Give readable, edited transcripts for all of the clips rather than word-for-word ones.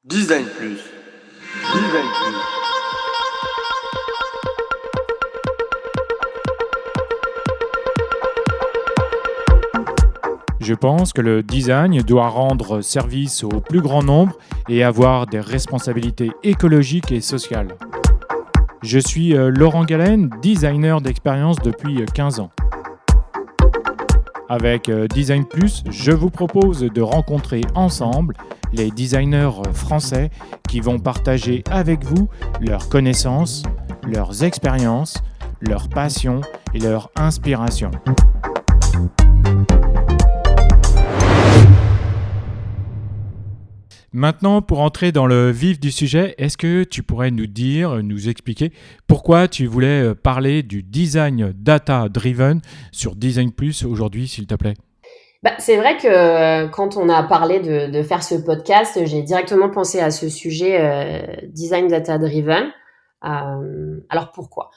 Design Plus. Design Plus. Je pense que le design doit rendre service au plus grand nombre et avoir des responsabilités écologiques et sociales. Je suis Laurent Galen, designer d'expérience depuis 15 ans. Avec Design Plus, je vous propose de rencontrer ensemble les designers français qui vont partager avec vous leurs connaissances, leurs expériences, leurs passions et leurs inspirations. Maintenant, pour entrer dans le vif du sujet, est-ce que tu pourrais nous expliquer pourquoi tu voulais parler du design data-driven sur Design Plus aujourd'hui, s'il te plaît? C'est vrai que quand on a parlé de faire ce podcast, j'ai directement pensé à ce sujet design data driven. Alors pourquoi?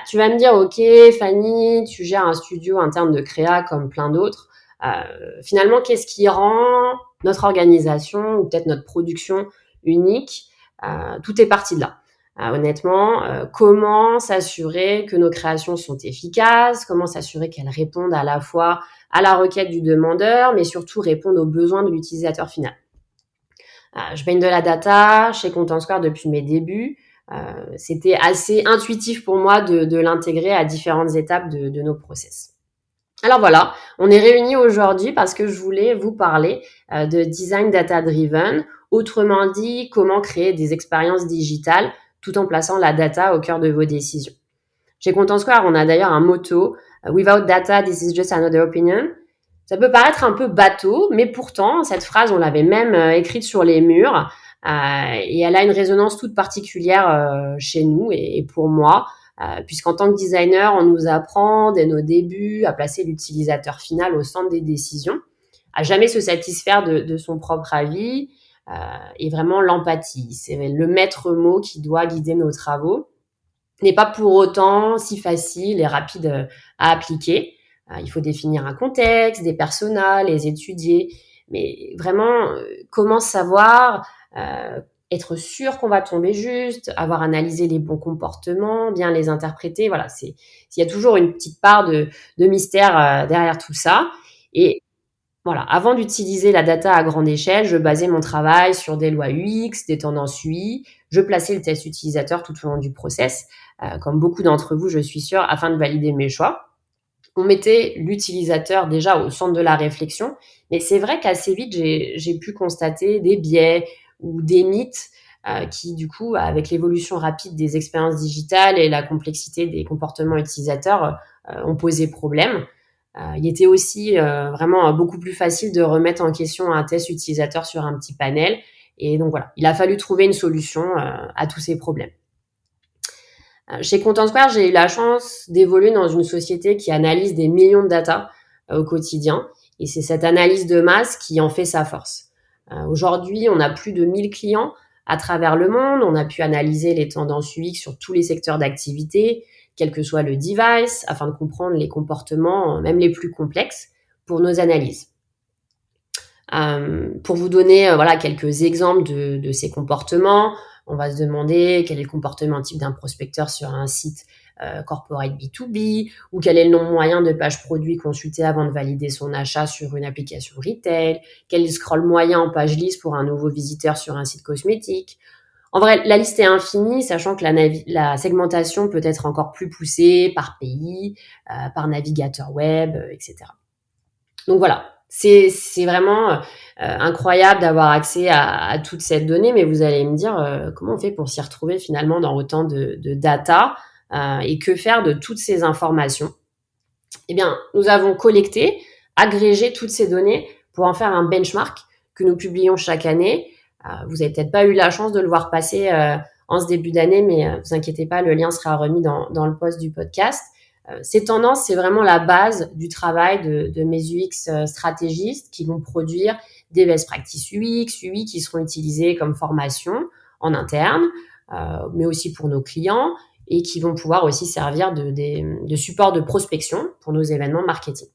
Tu vas me dire, ok Fanny, tu gères un studio interne de créa comme plein d'autres. Finalement, qu'est-ce qui rend notre organisation ou peut-être notre production unique? Tout est parti de là. Honnêtement, comment s'assurer que nos créations sont efficaces? Comment s'assurer qu'elles répondent à la fois à la requête du demandeur, mais surtout répondent aux besoins de l'utilisateur final. Je baigne de la data chez Content Square depuis mes débuts. C'était assez intuitif pour moi de l'intégrer à différentes étapes de nos process. Alors voilà, on est réunis aujourd'hui parce que je voulais vous parler de design data driven, autrement dit, comment créer des expériences digitales tout en plaçant la data au cœur de vos décisions. Chez Content Square, on a d'ailleurs un motto, Without data, this is just another opinion. Ça peut paraître un peu bateau, mais pourtant, cette phrase, on l'avait même écrite sur les murs, et elle a une résonance toute particulière chez nous et pour moi, puisqu'en tant que designer, on nous apprend dès nos débuts à placer l'utilisateur final au centre des décisions, à jamais se satisfaire de son propre avis, et vraiment l'empathie. C'est le maître mot qui doit guider nos travaux. N'est pas pour autant si facile et rapide à appliquer. Il faut définir un contexte, des personas, les étudier. Mais vraiment, comment savoir être sûr qu'on va tomber juste, avoir analysé les bons comportements, bien les interpréter. Voilà, il y a toujours une petite part de mystère derrière tout ça. Et voilà, avant d'utiliser la data à grande échelle, je basais mon travail sur des lois UX, des tendances UI. Je plaçais le test utilisateur tout au long du process, comme beaucoup d'entre vous, je suis sûre, afin de valider mes choix. On mettait l'utilisateur déjà au centre de la réflexion, mais c'est vrai qu'assez vite, j'ai pu constater des biais ou des mythes qui, du coup, avec l'évolution rapide des expériences digitales et la complexité des comportements utilisateurs, ont posé problème. Il était aussi vraiment beaucoup plus facile de remettre en question un test utilisateur sur un petit panel. Et donc voilà, il a fallu trouver une solution à tous ces problèmes. Chez Content Square, j'ai eu la chance d'évoluer dans une société qui analyse des millions de data au quotidien. Et c'est cette analyse de masse qui en fait sa force. Aujourd'hui, on a plus de 1000 clients à travers le monde. On a pu analyser les tendances UX sur tous les secteurs d'activité, quel que soit le device, afin de comprendre les comportements, même les plus complexes, pour nos analyses. Pour vous donner voilà, quelques exemples de ces comportements, on va se demander quel est le comportement type d'un prospecteur sur un site corporate B2B, ou quel est le nombre moyen de pages produits consultées avant de valider son achat sur une application retail, quel est le scroll moyen en page liste pour un nouveau visiteur sur un site cosmétique. En vrai, la liste est infinie, sachant que la segmentation peut être encore plus poussée par pays, par navigateur web, etc. Donc voilà, c'est vraiment incroyable d'avoir accès à toute cette donnée, mais vous allez me dire comment on fait pour s'y retrouver finalement dans autant de data et que faire de toutes ces informations. Eh bien, nous avons collecté, agrégé toutes ces données pour en faire un benchmark que nous publions chaque année. Vous n'avez peut-être pas eu la chance de le voir passer en ce début d'année, mais vous inquiétez pas, le lien sera remis dans le post du podcast. Ces tendances, c'est vraiment la base du travail de mes UX stratégistes qui vont produire des best practices UX, UI qui seront utilisées comme formation en interne, mais aussi pour nos clients et qui vont pouvoir aussi servir de support de prospection pour nos événements marketing.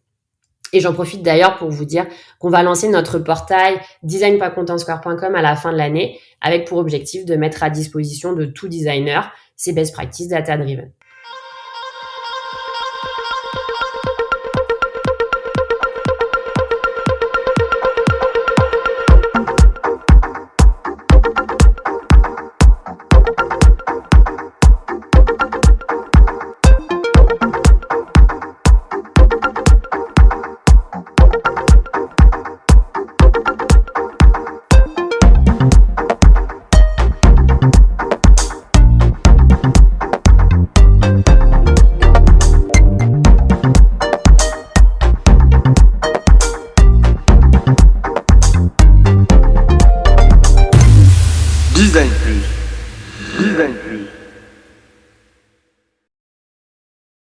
Et j'en profite d'ailleurs pour vous dire qu'on va lancer notre portail design.contentsquare.com à la fin de l'année avec pour objectif de mettre à disposition de tout designer ces best practices data-driven.